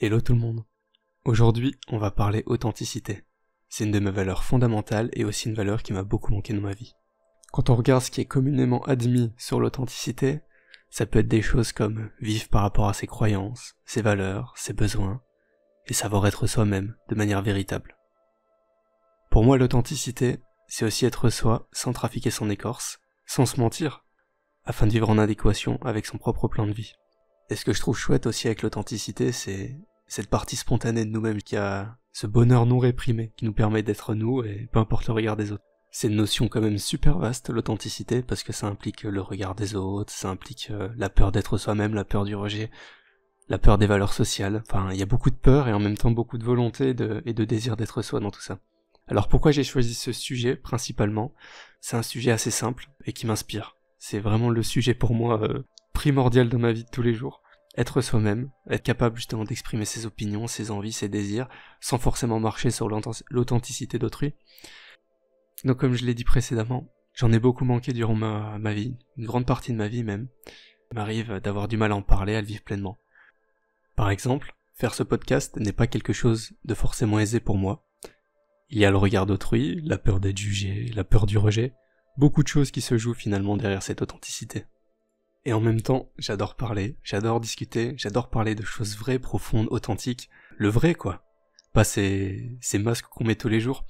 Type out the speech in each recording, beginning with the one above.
Hello tout le monde. Aujourd'hui, on va parler authenticité. C'est une de mes valeurs fondamentales et aussi une valeur qui m'a beaucoup manqué dans ma vie. Quand on regarde ce qui est communément admis sur l'authenticité, ça peut être des choses comme vivre par rapport à ses croyances, ses valeurs, ses besoins, et savoir être soi-même de manière véritable. Pour moi, l'authenticité, c'est aussi être soi sans trafiquer son écorce, sans se mentir, afin de vivre en adéquation avec son propre plan de vie. Et ce que je trouve chouette aussi avec l'authenticité, c'est cette partie spontanée de nous-mêmes qui a ce bonheur non réprimé qui nous permet d'être nous et peu importe le regard des autres. C'est une notion quand même super vaste, l'authenticité, parce que ça implique le regard des autres, ça implique la peur d'être soi-même, la peur du rejet, la peur des valeurs sociales. Enfin, il y a beaucoup de peur et en même temps beaucoup de volonté et de désir d'être soi dans tout ça. Alors pourquoi j'ai choisi ce sujet principalement? C'est un sujet assez simple et qui m'inspire. C'est vraiment le sujet pour moi primordial dans ma vie de tous les jours. Être soi-même, être capable justement d'exprimer ses opinions, ses envies, ses désirs, sans forcément marcher sur l'authenticité d'autrui. Donc comme je l'ai dit précédemment, j'en ai beaucoup manqué durant ma vie, une grande partie de ma vie même. Il m'arrive d'avoir du mal à en parler, à le vivre pleinement. Par exemple, faire ce podcast n'est pas quelque chose de forcément aisé pour moi. Il y a le regard d'autrui, la peur d'être jugé, la peur du rejet, beaucoup de choses qui se jouent finalement derrière cette authenticité. Et en même temps, j'adore parler, j'adore discuter, j'adore parler de choses vraies, profondes, authentiques, le vrai quoi, pas ces masques qu'on met tous les jours.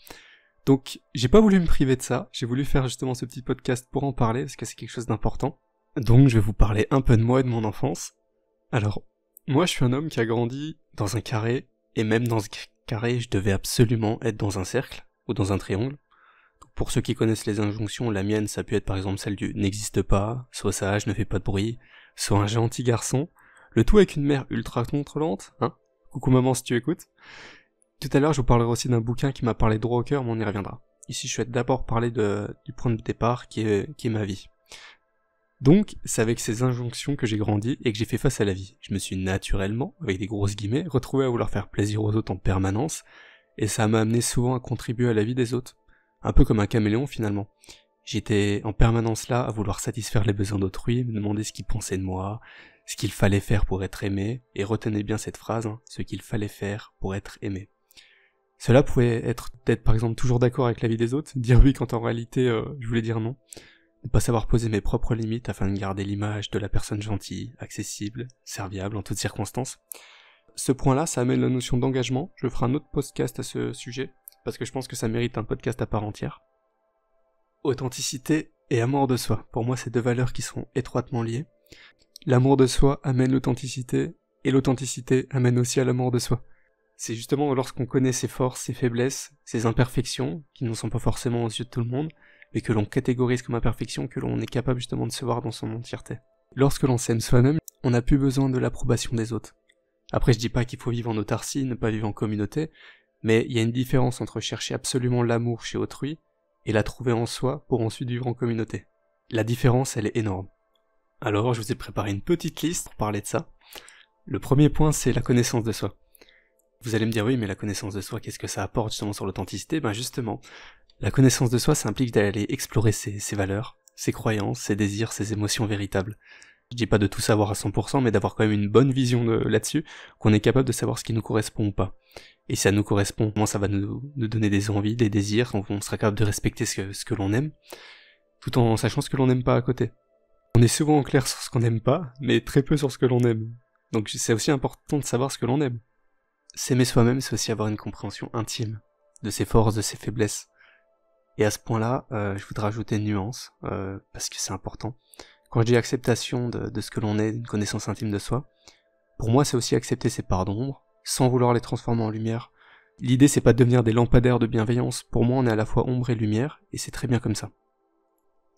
Donc j'ai pas voulu me priver de ça, j'ai voulu faire justement ce petit podcast pour en parler, parce que c'est quelque chose d'important. Donc je vais vous parler un peu de moi et de mon enfance. Alors, moi je suis un homme qui a grandi dans un carré, et même dans ce carré, je devais absolument être dans un cercle, ou dans un triangle. Pour ceux qui connaissent les injonctions, la mienne, ça peut être par exemple celle du « n'existe pas »,« sois sage, ne fais pas de bruit »,« sois un gentil garçon », le tout avec une mère ultra contrôlante, hein. Coucou maman si tu écoutes. Tout à l'heure, je vous parlerai aussi d'un bouquin qui m'a parlé droit au cœur, mais on y reviendra. Ici, je souhaite d'abord parler du point de départ qui est ma vie. Donc, c'est avec ces injonctions que j'ai grandi et que j'ai fait face à la vie. Je me suis naturellement, avec des grosses guillemets, retrouvé à vouloir faire plaisir aux autres en permanence, et ça m'a amené souvent à contribuer à la vie des autres. Un peu comme un caméléon finalement. J'étais en permanence là à vouloir satisfaire les besoins d'autrui, me demander ce qu'ils pensaient de moi, ce qu'il fallait faire pour être aimé, et retenez bien cette phrase, hein, ce qu'il fallait faire pour être aimé. Cela pouvait être d'être par exemple toujours d'accord avec l'avis des autres, dire oui quand en réalité je voulais dire non, ne pas savoir poser mes propres limites afin de garder l'image de la personne gentille, accessible, serviable en toutes circonstances. Ce point-là, ça amène la notion d'engagement, je ferai un autre podcast à ce sujet, parce que je pense que ça mérite un podcast à part entière. Authenticité et amour de soi, pour moi c'est deux valeurs qui sont étroitement liées. L'amour de soi amène l'authenticité, et l'authenticité amène aussi à l'amour de soi. C'est justement lorsqu'on connaît ses forces, ses faiblesses, ses imperfections, qui ne sont pas forcément aux yeux de tout le monde, mais que l'on catégorise comme imperfections, que l'on est capable justement de se voir dans son entièreté. Lorsque l'on s'aime soi-même, on n'a plus besoin de l'approbation des autres. Après je dis pas qu'il faut vivre en autarcie, ne pas vivre en communauté, mais il y a une différence entre chercher absolument l'amour chez autrui et la trouver en soi pour ensuite vivre en communauté. La différence, elle est énorme. Alors, je vous ai préparé une petite liste pour parler de ça. Le premier point, c'est la connaissance de soi. Vous allez me dire, oui, mais la connaissance de soi, qu'est-ce que ça apporte justement sur l'authenticité? Ben justement, la connaissance de soi, ça implique d'aller explorer ses valeurs, ses croyances, ses désirs, ses émotions véritables. Je dis pas de tout savoir à 100%, mais d'avoir quand même une bonne vision là-dessus, qu'on est capable de savoir ce qui nous correspond ou pas. Et si ça nous correspond, ça va nous donner des envies, des désirs, on sera capable de respecter ce que l'on aime, tout en sachant ce que l'on n'aime pas à côté. On est souvent en clair sur ce qu'on n'aime pas, mais très peu sur ce que l'on aime. Donc c'est aussi important de savoir ce que l'on aime. S'aimer soi-même, c'est aussi avoir une compréhension intime de ses forces, de ses faiblesses. Et à ce point-là, je voudrais ajouter une nuance, parce que c'est important. Quand je dis acceptation de ce que l'on est, une connaissance intime de soi, pour moi c'est aussi accepter ses parts d'ombre, sans vouloir les transformer en lumière. L'idée c'est pas de devenir des lampadaires de bienveillance, pour moi on est à la fois ombre et lumière, et c'est très bien comme ça.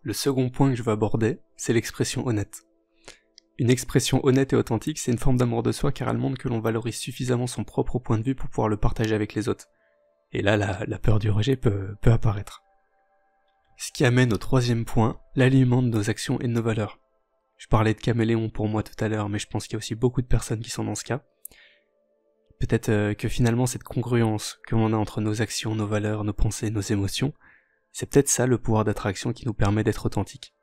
Le second point que je veux aborder, c'est l'expression honnête. Une expression honnête et authentique, c'est une forme d'amour de soi car elle montre que l'on valorise suffisamment son propre point de vue pour pouvoir le partager avec les autres. Et là la peur du rejet peut apparaître. Ce qui amène au troisième point, l'alignement de nos actions et de nos valeurs. Je parlais de caméléon pour moi tout à l'heure, mais je pense qu'il y a aussi beaucoup de personnes qui sont dans ce cas. Peut-être que finalement cette congruence que l'on a entre nos actions, nos valeurs, nos pensées, nos émotions, c'est peut-être ça le pouvoir d'attraction qui nous permet d'être authentique.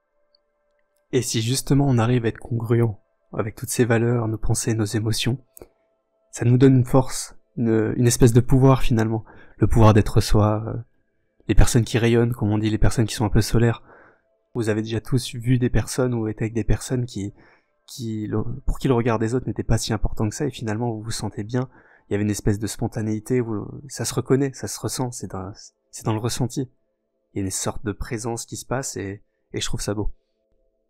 Et si justement on arrive à être congruent avec toutes ces valeurs, nos pensées, nos émotions, ça nous donne une force, une espèce de pouvoir finalement, le pouvoir d'être soi, les personnes qui rayonnent, comme on dit, les personnes qui sont un peu solaires. Vous avez déjà tous vu des personnes ou été avec des personnes pour qui le regard des autres n'était pas si important que ça, et finalement vous vous sentez bien, il y avait une espèce de spontanéité, ça se reconnaît, ça se ressent, c'est dans le ressenti. Il y a une sorte de présence qui se passe, et je trouve ça beau.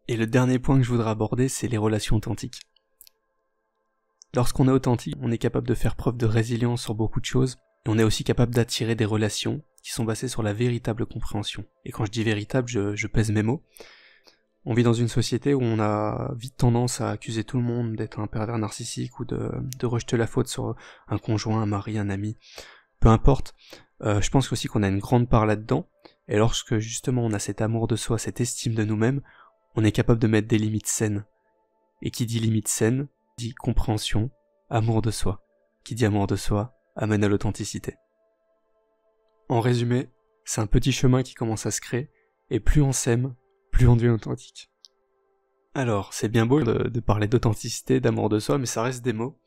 Et le dernier point que je voudrais aborder, c'est les relations authentiques. Lorsqu'on est authentique, on est capable de faire preuve de résilience sur beaucoup de choses, et on est aussi capable d'attirer des relations qui sont basées sur la véritable compréhension. Et quand je dis véritable, je pèse mes mots. On vit dans une société où on a vite tendance à accuser tout le monde d'être un pervers narcissique ou de rejeter la faute sur un conjoint, un mari, un ami, peu importe. Je pense aussi qu'on a une grande part là-dedans, et lorsque justement on a cet amour de soi, cette estime de nous-mêmes, on est capable de mettre des limites saines. Et qui dit limites saines, dit compréhension, amour de soi. Qui dit amour de soi, amène à l'authenticité. En résumé, c'est un petit chemin qui commence à se créer, et plus on s'aime, plus on devient authentique. Alors, c'est bien beau de parler d'authenticité, d'amour de soi, mais ça reste des mots.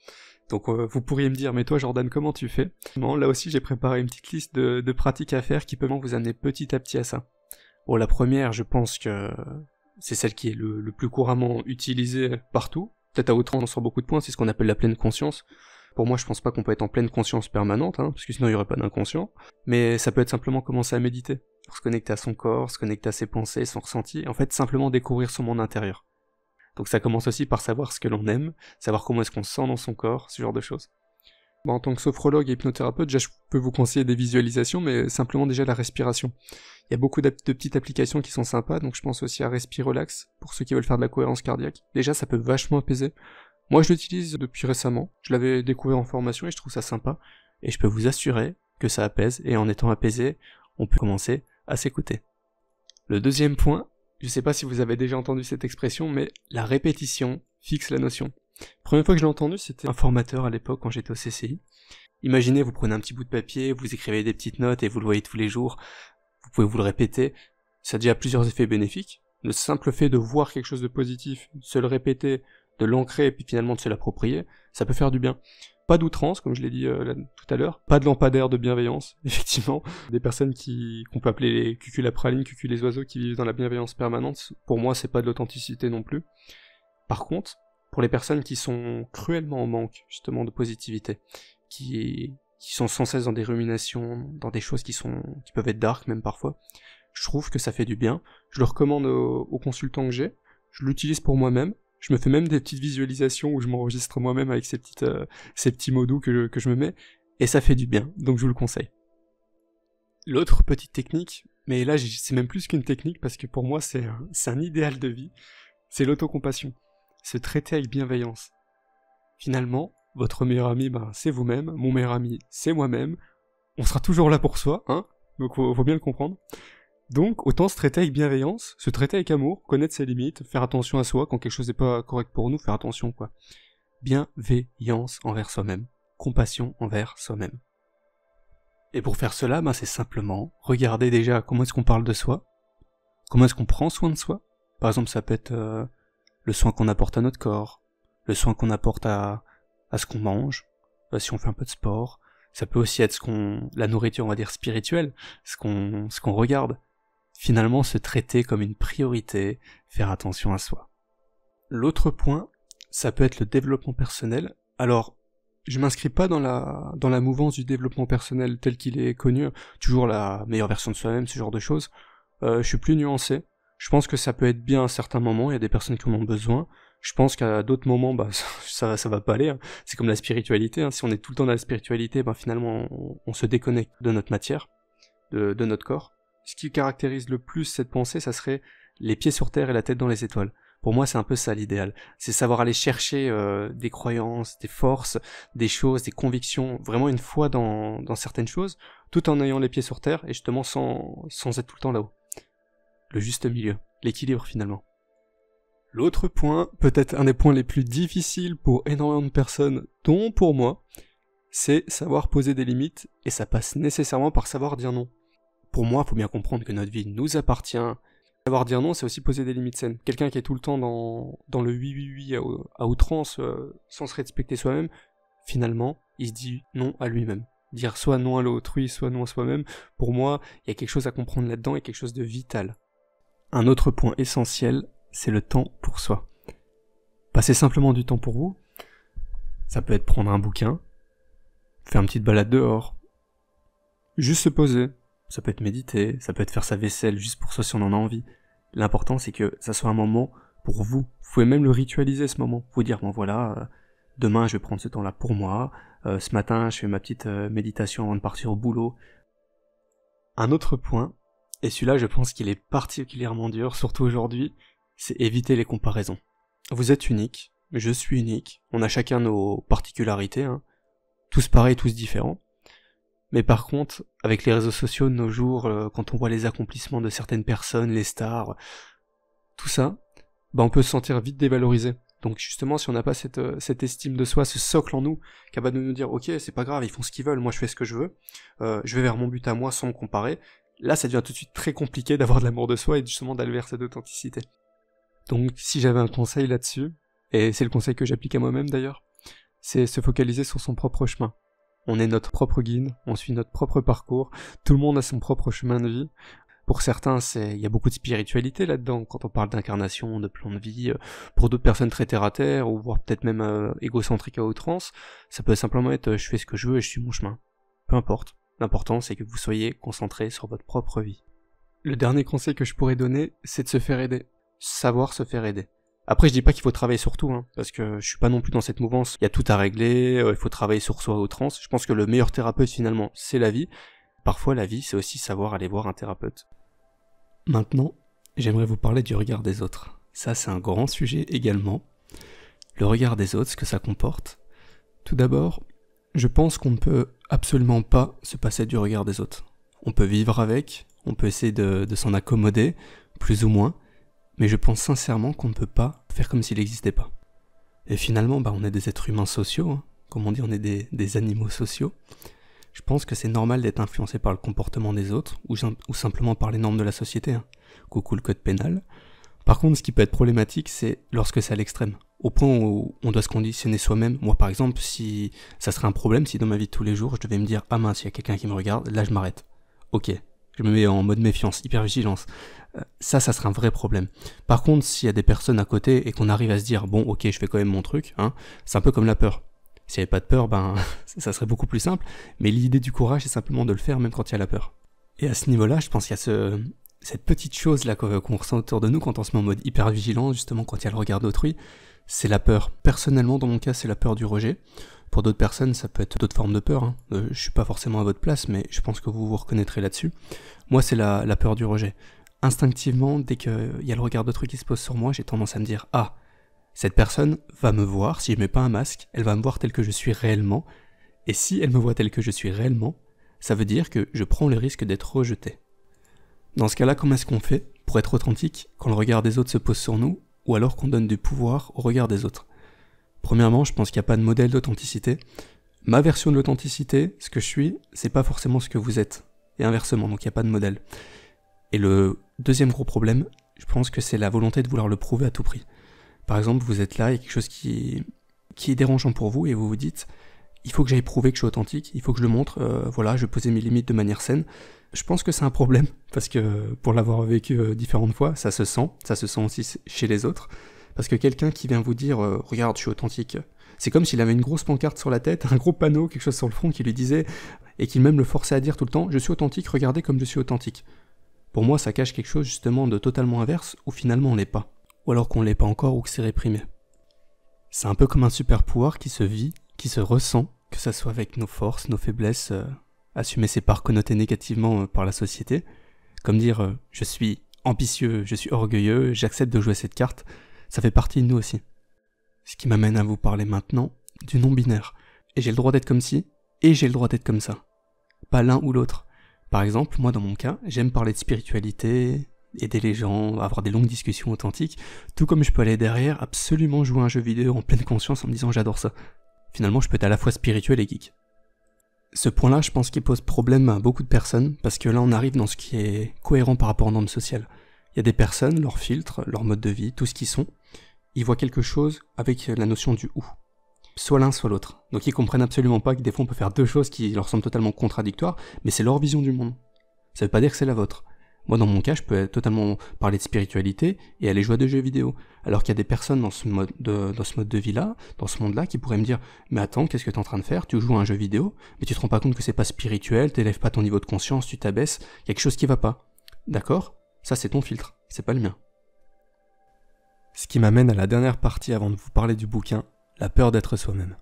Donc vous pourriez me dire, mais toi Jordan, comment tu fais? Bon, là aussi j'ai préparé une petite liste de pratiques à faire qui peuvent vous amener petit à petit à ça. Bon, la première, je pense que c'est celle qui est le plus couramment utilisée partout, peut-être à outrance sur beaucoup de points, c'est ce qu'on appelle la pleine conscience. Pour moi, je pense pas qu'on peut être en pleine conscience permanente, parce que sinon il y aurait pas d'inconscient, mais ça peut être simplement commencer à méditer, se connecter à son corps, se connecter à ses pensées, son ressenti, en fait simplement découvrir son monde intérieur. Donc ça commence aussi par savoir ce que l'on aime, savoir comment est-ce qu'on se sent dans son corps, ce genre de choses. Bon, en tant que sophrologue et hypnothérapeute, déjà je peux vous conseiller des visualisations, mais simplement déjà la respiration. Il y a beaucoup de petites applications qui sont sympas, donc je pense aussi à Respirelax, pour ceux qui veulent faire de la cohérence cardiaque. Déjà ça peut vachement apaiser. Moi je l'utilise depuis récemment, je l'avais découvert en formation et je trouve ça sympa, et je peux vous assurer que ça apaise, et en étant apaisé, on peut commencer à s'écouter. Le deuxième point, je sais pas si vous avez déjà entendu cette expression, mais la répétition fixe la notion. La première fois que je l'ai entendu, c'était un formateur à l'époque quand j'étais au CCI. Imaginez, vous prenez un petit bout de papier, vous écrivez des petites notes et vous le voyez tous les jours, vous pouvez vous le répéter, ça a déjà plusieurs effets bénéfiques. Le simple fait de voir quelque chose de positif, de se le répéter, de l'ancrer et puis finalement de se l'approprier, ça peut faire du bien. Pas d'outrance, comme je l'ai dit tout à l'heure, pas de lampadaire de bienveillance, effectivement. Des personnes qu'on peut appeler les cuculapralines, les oiseaux qui vivent dans la bienveillance permanente, pour moi c'est pas de l'authenticité non plus. Par contre, pour les personnes qui sont cruellement en manque justement de positivité, qui sont sans cesse dans des ruminations, dans des choses qui peuvent être dark même parfois, je trouve que ça fait du bien. Je le recommande aux consultants que j'ai, je l'utilise pour moi-même. Je me fais même des petites visualisations où je m'enregistre moi-même avec ces petits mots doux que je me mets, et ça fait du bien, donc je vous le conseille. L'autre petite technique, mais là c'est même plus qu'une technique parce que pour moi c'est un idéal de vie, c'est l'autocompassion, se traiter avec bienveillance. Finalement, votre meilleur ami, c'est vous-même, mon meilleur ami, c'est moi-même, on sera toujours là pour soi, donc faut bien le comprendre. Donc, autant se traiter avec bienveillance, se traiter avec amour, connaître ses limites, faire attention à soi, quand quelque chose n'est pas correct pour nous, faire attention, quoi. Bienveillance envers soi-même, compassion envers soi-même. Et pour faire cela, c'est simplement regarder déjà comment est-ce qu'on parle de soi, comment est-ce qu'on prend soin de soi. Par exemple, ça peut être le soin qu'on apporte à notre corps, le soin qu'on apporte à ce qu'on mange, si on fait un peu de sport. Ça peut aussi être la nourriture, on va dire, spirituelle, ce qu'on regarde. Finalement, se traiter comme une priorité, faire attention à soi. L'autre point, ça peut être le développement personnel. Alors, je m'inscris pas dans la mouvance du développement personnel tel qu'il est connu, toujours la meilleure version de soi-même, ce genre de choses. Je suis plus nuancé. Je pense que ça peut être bien à certains moments, il y a des personnes qui en ont besoin. Je pense qu'à d'autres moments, ça va pas aller. C'est comme la spiritualité. Si on est tout le temps dans la spiritualité, finalement, on se déconnecte de notre matière, de notre corps. Ce qui caractérise le plus cette pensée, ça serait les pieds sur terre et la tête dans les étoiles. Pour moi, c'est un peu ça l'idéal. C'est savoir aller chercher des croyances, des forces, des choses, des convictions, vraiment une foi dans certaines choses, tout en ayant les pieds sur terre et justement sans être tout le temps là-haut. Le juste milieu, l'équilibre finalement. L'autre point, peut-être un des points les plus difficiles pour énormément de personnes, dont pour moi, c'est savoir poser des limites, et ça passe nécessairement par savoir dire non. Pour moi, il faut bien comprendre que notre vie nous appartient. Savoir dire non, c'est aussi poser des limites saines. Quelqu'un qui est tout le temps dans le oui à outrance, sans se respecter soi-même, finalement, il se dit non à lui-même. Dire soit non à l'autrui, soit non à soi-même, pour moi, il y a quelque chose à comprendre là-dedans et quelque chose de vital. Un autre point essentiel, c'est le temps pour soi. Passer simplement du temps pour vous, ça peut être prendre un bouquin, faire une petite balade dehors, juste se poser, ça peut être méditer, ça peut être faire sa vaisselle juste pour soi si on en a envie. L'important c'est que ça soit un moment pour vous. Vous pouvez même le ritualiser ce moment. Vous dire bon voilà, demain je vais prendre ce temps-là pour moi, ce matin je fais ma petite méditation avant de partir au boulot. Un autre point, et celui-là je pense qu'il est particulièrement dur, surtout aujourd'hui, c'est éviter les comparaisons. Vous êtes unique, je suis unique, on a chacun nos particularités, hein. Tous pareils, tous différents. Mais par contre, avec les réseaux sociaux de nos jours, quand on voit les accomplissements de certaines personnes, les stars, tout ça, on peut se sentir vite dévalorisé. Donc justement, si on n'a pas cette estime de soi, ce socle en nous, capable de nous dire, ok, c'est pas grave, ils font ce qu'ils veulent, moi je fais ce que je veux, je vais vers mon but à moi sans me comparer, là ça devient tout de suite très compliqué d'avoir de l'amour de soi et justement d'aller vers cette authenticité. Donc si j'avais un conseil là-dessus, et c'est le conseil que j'applique à moi-même d'ailleurs, c'est se focaliser sur son propre chemin. On est notre propre guide, on suit notre propre parcours, tout le monde a son propre chemin de vie. Pour certains, il y a beaucoup de spiritualité là-dedans, quand on parle d'incarnation, de plan de vie. Pour d'autres personnes très terre-à-terre, ou voire peut-être même égocentriques à outrance, ça peut simplement être je fais ce que je veux et je suis mon chemin. Peu importe. L'important, c'est que vous soyez concentré sur votre propre vie. Le dernier conseil que je pourrais donner, c'est de se faire aider. Savoir se faire aider. Après, je dis pas qu'il faut travailler sur tout, hein, parce que je suis pas non plus dans cette mouvance. Il y a tout à régler, il faut travailler sur soi à outrance. Je pense que le meilleur thérapeute, finalement, c'est la vie. Parfois, la vie, c'est aussi savoir aller voir un thérapeute. Maintenant, j'aimerais vous parler du regard des autres. Ça, c'est un grand sujet également. Le regard des autres, ce que ça comporte. Tout d'abord, je pense qu'on ne peut absolument pas se passer du regard des autres. On peut vivre avec, on peut essayer de s'en accommoder, plus ou moins, mais je pense sincèrement qu'on ne peut pas faire comme s'il n'existait pas. Et finalement, on est des êtres humains sociaux, hein. Comme on dit, on est des animaux sociaux. Je pense que c'est normal d'être influencé par le comportement des autres, ou simplement par les normes de la société, hein. Coucou le code pénal. Par contre, ce qui peut être problématique, c'est lorsque c'est à l'extrême. Au point où on doit se conditionner soi-même. Moi, par exemple, si ça serait un problème, si dans ma vie de tous les jours, je devais me dire « Ah mince, il y a quelqu'un qui me regarde, là je m'arrête. » Ok, je me mets en mode méfiance, hypervigilance. Ça serait un vrai problème. Par contre, s'il y a des personnes à côté et qu'on arrive à se dire « Bon, ok, je fais quand même mon truc, hein », c'est un peu comme la peur. S'il n'y avait pas de peur, ça serait beaucoup plus simple, mais l'idée du courage, c'est simplement de le faire même quand il y a la peur. Et à ce niveau-là, je pense qu'il y a cette petite chose-là qu'on ressent autour de nous quand on se met en mode hypervigilance, justement quand il y a le regard d'autrui, c'est la peur. Personnellement, dans mon cas, c'est la peur du rejet. Pour d'autres personnes, ça peut être d'autres formes de peur, hein. Je suis pas forcément à votre place, mais je pense que vous vous reconnaîtrez là-dessus. Moi, c'est la peur du rejet. Instinctivement, dès qu'il y a le regard d'autrui qui se pose sur moi, j'ai tendance à me dire « Ah, cette personne va me voir, si je mets pas un masque, elle va me voir tel que je suis réellement, et si elle me voit tel que je suis réellement, ça veut dire que je prends le risque d'être rejeté. » Dans ce cas-là, comment est-ce qu'on fait pour être authentique quand le regard des autres se pose sur nous, ou alors qu'on donne du pouvoir au regard des autres? Premièrement, je pense qu'il n'y a pas de modèle d'authenticité. Ma version de l'authenticité, ce que je suis, c'est pas forcément ce que vous êtes. Et inversement, donc il n'y a pas de modèle. Et le deuxième gros problème, je pense que c'est la volonté de vouloir le prouver à tout prix. Par exemple, vous êtes là, il y a quelque chose qui est dérangeant pour vous, et vous vous dites « Il faut que j'aille prouver que je suis authentique, il faut que je le montre, voilà, je vais poser mes limites de manière saine. » Je pense que c'est un problème, parce que pour l'avoir vécu différentes fois, ça se sent aussi chez les autres. Parce que quelqu'un qui vient vous dire « Regarde, je suis authentique », c'est comme s'il avait une grosse pancarte sur la tête, un gros panneau, quelque chose sur le front qui lui disait, et qui même le forçait à dire tout le temps « Je suis authentique, regardez comme je suis authentique ». Pour moi, ça cache quelque chose justement de totalement inverse, où finalement on l'est pas. Ou alors qu'on l'est pas encore ou que c'est réprimé. C'est un peu comme un super pouvoir qui se vit, qui se ressent, que ça soit avec nos forces, nos faiblesses, assumer ses parts connotées négativement par la société, comme dire je suis ambitieux, je suis orgueilleux, j'accepte de jouer cette carte, ça fait partie de nous aussi. Ce qui m'amène à vous parler maintenant du non-binaire. Et j'ai le droit d'être comme ci, et j'ai le droit d'être comme ça. Pas l'un ou l'autre. Par exemple, moi dans mon cas, j'aime parler de spiritualité, aider les gens, avoir des longues discussions authentiques, tout comme je peux aller derrière absolument jouer à un jeu vidéo en pleine conscience en me disant j'adore ça. Finalement, je peux être à la fois spirituel et geek. Ce point-là, je pense qu'il pose problème à beaucoup de personnes, parce que là on arrive dans ce qui est cohérent par rapport aux normes sociales. Il y a des personnes, leur filtre, leur mode de vie, tout ce qu'ils sont, ils voient quelque chose avec la notion du « ou ». soit l'un soit l'autre. Donc ils comprennent absolument pas que des fois on peut faire deux choses qui leur semblent totalement contradictoires, mais c'est leur vision du monde. Ça veut pas dire que c'est la vôtre. Moi dans mon cas, je peux totalement parler de spiritualité et aller jouer à des jeux vidéo. Alors qu'il y a des personnes dans ce mode de vie-là, dans ce monde-là, qui pourraient me dire « Mais attends, qu'est-ce que t'es en train de faire? Tu joues à un jeu vidéo, mais tu te rends pas compte que c'est pas spirituel, t'élèves pas ton niveau de conscience, tu t'abaisses, il y a quelque chose qui va pas. » D'accord? Ça c'est ton filtre, c'est pas le mien. Ce qui m'amène à la dernière partie avant de vous parler du bouquin, la peur d'être soi-même.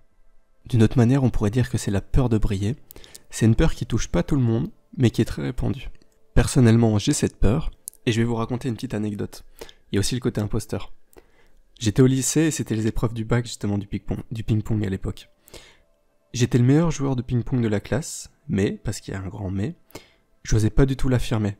D'une autre manière, on pourrait dire que c'est la peur de briller. C'est une peur qui touche pas tout le monde, mais qui est très répandue. Personnellement, j'ai cette peur, et je vais vous raconter une petite anecdote. Il y a aussi le côté imposteur. J'étais au lycée et c'était les épreuves du bac, justement, du ping-pong à l'époque. J'étais le meilleur joueur de ping-pong de la classe, mais, parce qu'il y a un grand mais, j'osais pas du tout l'affirmer.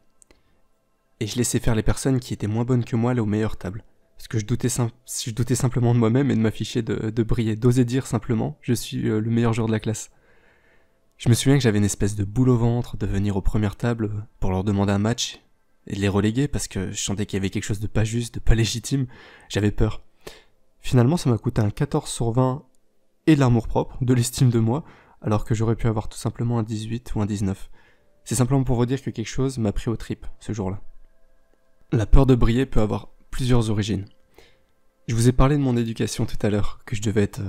Et je laissais faire les personnes qui étaient moins bonnes que moi aller aux meilleures tables. Parce que je doutais simplement de moi-même et de m'afficher de briller, d'oser dire simplement « je suis le meilleur joueur de la classe ». Je me souviens que j'avais une espèce de boule au ventre de venir aux premières tables pour leur demander un match et de les reléguer parce que je sentais qu'il y avait quelque chose de pas juste, de pas légitime, j'avais peur. Finalement, ça m'a coûté un 14 sur 20 et de l'amour-propre, de l'estime de moi, alors que j'aurais pu avoir tout simplement un 18 ou un 19. C'est simplement pour vous dire que quelque chose m'a pris aux tripes ce jour-là. La peur de briller peut avoir plusieurs origines. Je vous ai parlé de mon éducation tout à l'heure, que je devais être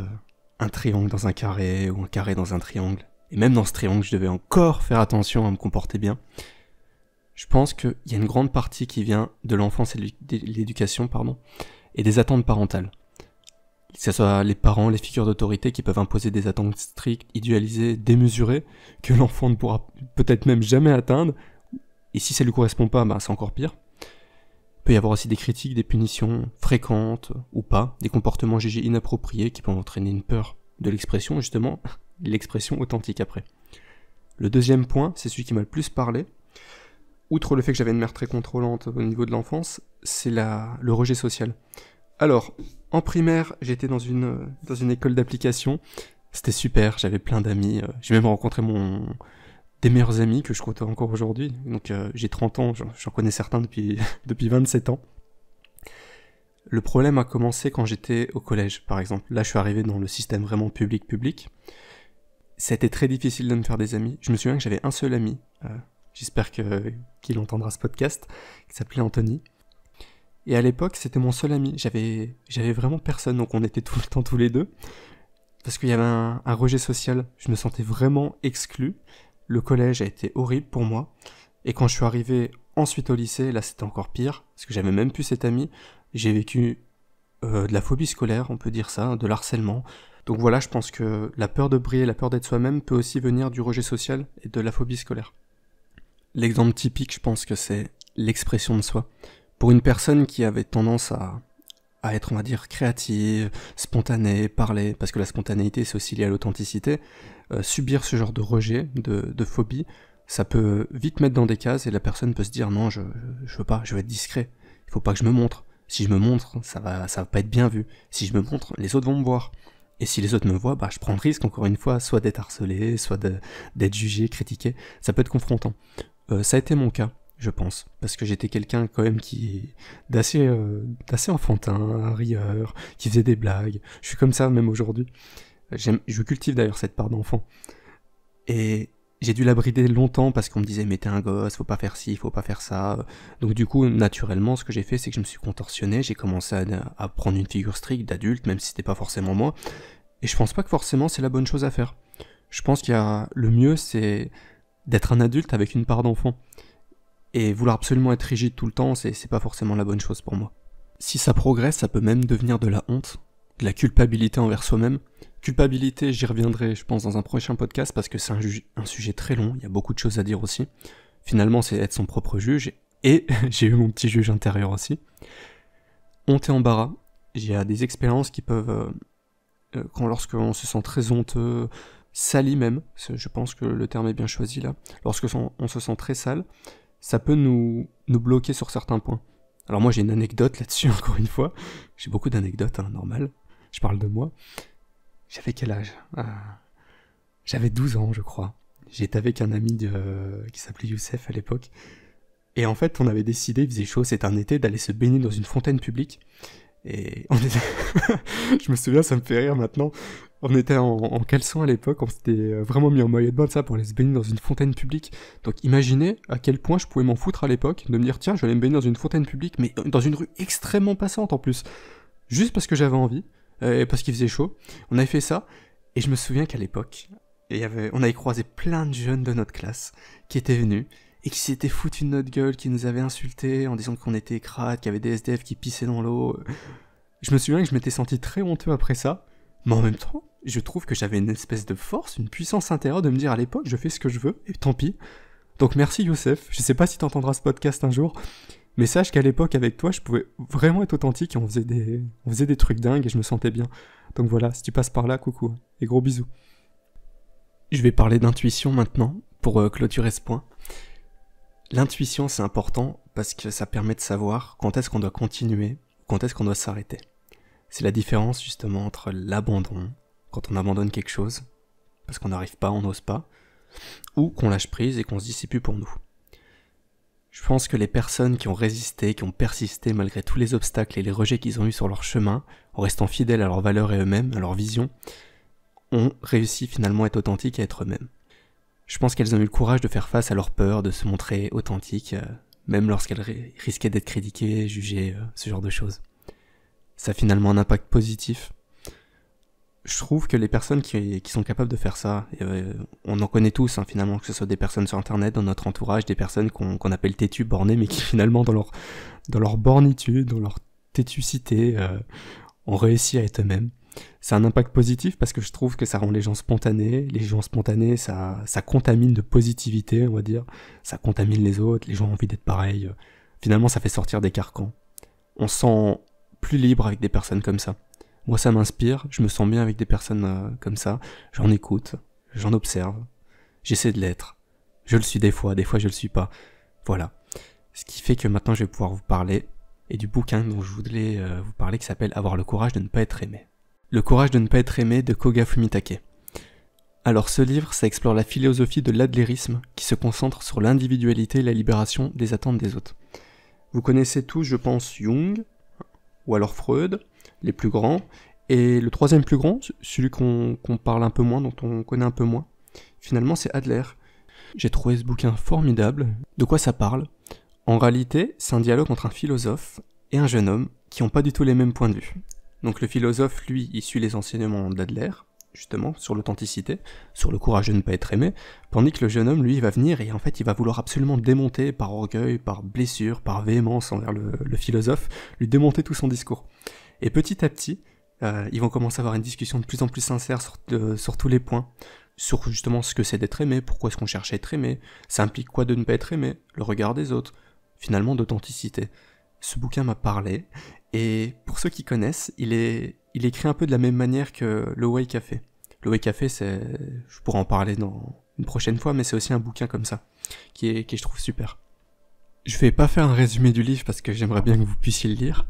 un triangle dans un carré ou un carré dans un triangle. Et même dans ce triangle, je devais encore faire attention à me comporter bien. Je pense qu'il y a une grande partie qui vient de l'enfance et de l'éducation, et des attentes parentales. Que ce soit les parents, les figures d'autorité qui peuvent imposer des attentes strictes, idéalisées, démesurées, que l'enfant ne pourra peut-être même jamais atteindre, et si ça lui correspond pas, c'est encore pire. Il peut y avoir aussi des critiques, des punitions fréquentes ou pas, des comportements jugés inappropriés qui peuvent entraîner une peur de l'expression, justement, l'expression authentique après. Le deuxième point, c'est celui qui m'a le plus parlé, outre le fait que j'avais une mère très contrôlante au niveau de l'enfance, c'est le rejet social. Alors, en primaire, j'étais dans une école d'application, c'était super, j'avais plein d'amis, j'ai même rencontré des meilleurs amis que je compte encore aujourd'hui, donc j'ai 30 ans, j'en connais certains depuis 27 ans. Le problème a commencé quand j'étais au collège, par exemple. Là, je suis arrivé dans le système vraiment public. C'était très difficile de me faire des amis. Je me souviens que j'avais un seul ami, j'espère qu'il entendra ce podcast, qui s'appelait Anthony. Et à l'époque, c'était mon seul ami. J'avais vraiment personne, donc on était tout le temps tous les deux. Parce qu'il y avait un rejet social. Je me sentais vraiment exclu. Le collège a été horrible pour moi. Et quand je suis arrivé ensuite au lycée, là c'était encore pire, parce que j'avais même plus cet ami. J'ai vécu de la phobie scolaire, on peut dire ça, de l'harcèlement. Donc voilà, je pense que la peur de briller, la peur d'être soi-même peut aussi venir du rejet social et de la phobie scolaire. L'exemple typique, je pense que c'est l'expression de soi. Pour une personne qui avait tendance à être, on va dire, créative, spontanée, parler, parce que la spontanéité c'est aussi lié à l'authenticité, subir ce genre de rejet, de phobie, ça peut vite mettre dans des cases et la personne peut se dire non, je veux pas, je veux être discret, il faut pas que je me montre. Si je me montre, ça va pas être bien vu. Si je me montre, les autres vont me voir. Et si les autres me voient, je prends le risque, encore une fois, soit d'être harcelé, soit d'être jugé, critiqué. Ça peut être confrontant. Ça a été mon cas, je pense, parce que j'étais quelqu'un quand même d'assez enfantin, un rieur, qui faisait des blagues. Je suis comme ça même aujourd'hui. Je cultive d'ailleurs cette part d'enfant. Et j'ai dû la brider longtemps parce qu'on me disait mais t'es un gosse, faut pas faire ci, faut pas faire ça. Donc du coup, naturellement, ce que j'ai fait, c'est que je me suis contorsionné, j'ai commencé à prendre une figure stricte d'adulte, même si c'était pas forcément moi. Et je pense pas que forcément c'est la bonne chose à faire. Je pense le mieux, c'est d'être un adulte avec une part d'enfant. Et vouloir absolument être rigide tout le temps, c'est pas forcément la bonne chose pour moi. Si ça progresse, ça peut même devenir de la honte, de la culpabilité envers soi-même. Culpabilité, j'y reviendrai, je pense, dans un prochain podcast, parce que c'est un sujet très long, il y a beaucoup de choses à dire aussi. Finalement, c'est être son propre juge, et j'ai eu mon petit juge intérieur aussi. Honte et embarras, il y a des expériences qui peuvent, lorsqu'on se sent très honteux, sali même, je pense que le terme est bien choisi là, lorsque on se sent très sale, ça peut nous bloquer sur certains points. Alors moi j'ai une anecdote là-dessus, encore une fois, j'ai beaucoup d'anecdotes, normal, je parle de moi. J'avais quel âge ? J'avais 12 ans, je crois. J'étais avec un ami qui s'appelait Youssef à l'époque. Et en fait, on avait décidé, il faisait chaud, c'était un été, d'aller se baigner dans une fontaine publique. Et on était... je me souviens, ça me fait rire maintenant. On était en caleçon à l'époque, on s'était vraiment mis en maillot de bain de ça pour aller se baigner dans une fontaine publique. Donc imaginez à quel point je pouvais m'en foutre à l'époque, de me dire tiens, je vais aller me baigner dans une fontaine publique, mais dans une rue extrêmement passante en plus. Juste parce que j'avais envie, et parce qu'il faisait chaud. On avait fait ça, et je me souviens qu'à l'époque, on avait croisé plein de jeunes de notre classe qui étaient venus, et qui s'étaient foutus de notre gueule, qui nous avaient insultés en disant qu'on était crades, qu'il y avait des SDF qui pissaient dans l'eau. Je me souviens que je m'étais senti très honteux après ça, mais en même temps, je trouve que j'avais une espèce de force, une puissance intérieure de me dire à l'époque, je fais ce que je veux, et tant pis. Donc merci Youssef, je sais pas si t'entendras ce podcast un jour, mais sache qu'à l'époque avec toi, je pouvais vraiment être authentique et on faisait des trucs dingues et je me sentais bien. Donc voilà, si tu passes par là, coucou, et gros bisous. Je vais parler d'intuition maintenant, pour clôturer ce point. L'intuition c'est important parce que ça permet de savoir quand est-ce qu'on doit continuer, quand est-ce qu'on doit s'arrêter. C'est la différence justement entre l'abandon, quand on abandonne quelque chose, parce qu'on n'arrive pas, on n'ose pas, ou qu'on lâche prise et qu'on se dit c'est plus pour nous. Je pense que les personnes qui ont résisté, qui ont persisté malgré tous les obstacles et les rejets qu'ils ont eus sur leur chemin, en restant fidèles à leurs valeurs et eux-mêmes, à leur vision, ont réussi finalement à être authentiques et à être eux-mêmes. Je pense qu'elles ont eu le courage de faire face à leur peur, de se montrer authentiques, même lorsqu'elles risquaient d'être critiquées, jugées, ce genre de choses. Ça a finalement un impact positif. Je trouve que les personnes qui sont capables de faire ça, on en connaît tous finalement, que ce soit des personnes sur internet, dans notre entourage, des personnes qu'on appelle têtues, bornées, mais qui finalement dans leur bornitude, dans leur tétucité, ont réussi à être eux-mêmes. C'est un impact positif parce que je trouve que ça rend les gens spontanés. Les gens spontanés, ça contamine de positivité, on va dire. Ça contamine les autres, les gens ont envie d'être pareils. Finalement, ça fait sortir des carcans. On se sent plus libre avec des personnes comme ça. Moi, ça m'inspire, je me sens bien avec des personnes comme ça. J'en écoute, j'en observe, j'essaie de l'être. Je le suis des fois je le suis pas. Voilà. Ce qui fait que maintenant, je vais pouvoir vous parler et du bouquin dont je voulais vous parler qui s'appelle « Avoir le courage de ne pas être aimé ». Le courage de ne pas être aimé de Koga Fumitake. Alors ce livre, ça explore la philosophie de l'adlérisme qui se concentre sur l'individualité et la libération des attentes des autres. Vous connaissez tous, je pense, Jung, ou alors Freud, les plus grands, et le troisième plus grand, celui qu'on parle un peu moins, dont on connaît un peu moins, finalement c'est Adler. J'ai trouvé ce bouquin formidable. De quoi ça parle ? En réalité, c'est un dialogue entre un philosophe et un jeune homme qui n'ont pas du tout les mêmes points de vue. Donc le philosophe, lui, il suit les enseignements d'Adler, justement, sur l'authenticité, sur le courage de ne pas être aimé, tandis que le jeune homme, lui, il va venir et en fait, il va vouloir absolument démonter, par orgueil, par blessure, par véhémence envers le philosophe, lui démonter tout son discours. Et petit à petit, ils vont commencer à avoir une discussion de plus en plus sincère sur tous les points, sur justement ce que c'est d'être aimé, pourquoi est-ce qu'on cherche à être aimé, ça implique quoi de ne pas être aimé, le regard des autres, finalement d'authenticité. Ce bouquin m'a parlé, et pour ceux qui connaissent, il est écrit un peu de la même manière que le Way Café. Le Way Café, je pourrais en parler dans une prochaine fois, mais c'est aussi un bouquin comme ça, qui je trouve super. Je vais pas faire un résumé du livre parce que j'aimerais bien que vous puissiez le lire,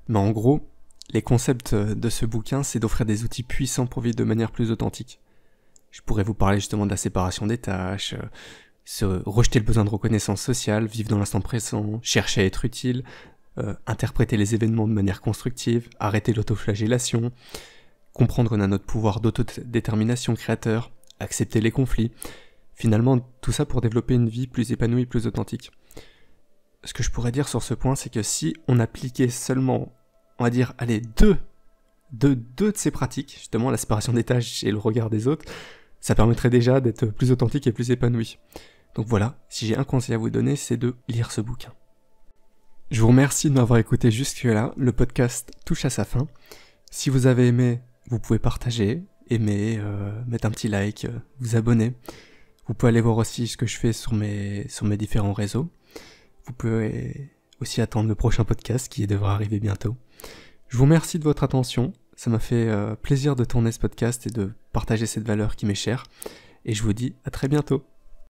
mais en gros, les concepts de ce bouquin, c'est d'offrir des outils puissants pour vivre de manière plus authentique. Je pourrais vous parler justement de la séparation des tâches, rejeter le besoin de reconnaissance sociale, vivre dans l'instant présent, chercher à être utile, interpréter les événements de manière constructive, arrêter l'autoflagellation, comprendre qu'on a notre pouvoir d'autodétermination créateur, accepter les conflits. Finalement, tout ça pour développer une vie plus épanouie, plus authentique. Ce que je pourrais dire sur ce point, c'est que si on appliquait seulement, on va dire, allez, deux de ces pratiques, justement la séparation des tâches et le regard des autres, ça permettrait déjà d'être plus authentique et plus épanoui. Donc voilà, si j'ai un conseil à vous donner, c'est de lire ce bouquin. Je vous remercie de m'avoir écouté jusque-là, le podcast touche à sa fin. Si vous avez aimé, vous pouvez partager, aimer, mettre un petit like, vous abonner. Vous pouvez aller voir aussi ce que je fais sur mes différents réseaux. Vous pouvez aussi attendre le prochain podcast qui devra arriver bientôt. Je vous remercie de votre attention, ça m'a fait plaisir de tourner ce podcast et de partager cette valeur qui m'est chère. Et je vous dis à très bientôt.